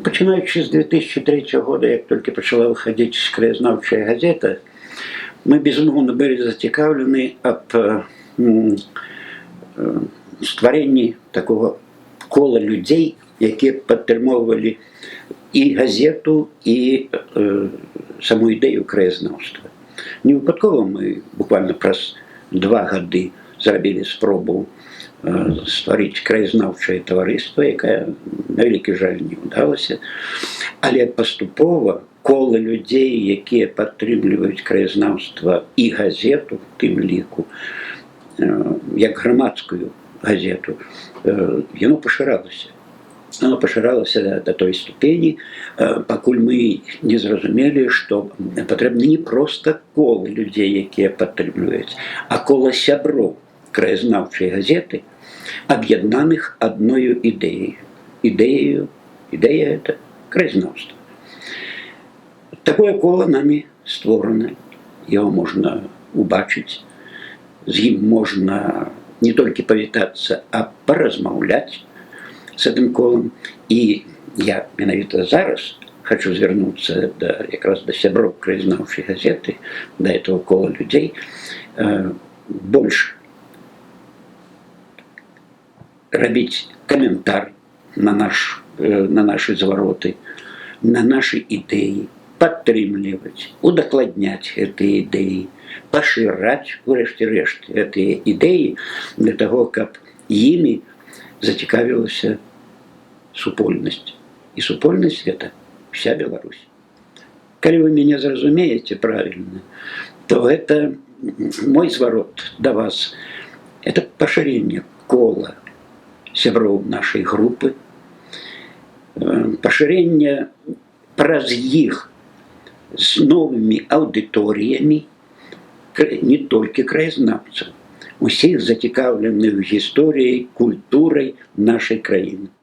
Починаючи з 2003 року, як тільки почала виходити краєзнавча газета, ми безумовно були зацікавлені в створенні такого кола людей, які підтримували і газету, і саму ідею краєзнавства. Не випадково ми буквально праз 2 роки зробили спробу створити краєзнавче товариство, яке, на великий жаль, не вдалося. Але поступово коло людей, які підтримують краєзнавство і газету, в тим ліку, як громадську газету, воно поширалося. Воно поширалося до той ступені, покуль ми не зрозуміли, що потрібно не просто коло людей, які підтримують, а коло сябров краєзнавчої газети, об'єднаних одною ідеєю. Ідея – це краєзнавство. Такое коло нами створено, його можна убачити, з ним можна не тільки повітатися, а порозмовляти з цим колом. І я менавіта зараз хочу звернутися якраз до сябров краєзнавчої газети, до этого кола людей, більше робити коментар на наші звороти, на наші ідеї, підтримувати, удокладняти ці ідеї, поширати, врешті-решт, ці ідеї для того, щоб їми зацікавилася супольність. І супольність – це вся Білорусь. Коли ви мене зрозумієте правильно, то це мой зворот до вас – це поширення кола сябров нашей группы, поширение праз їх з новими аудиторіями, не тільки краєзнавців, усіх зацікавлених в історії, культурі нашої країни.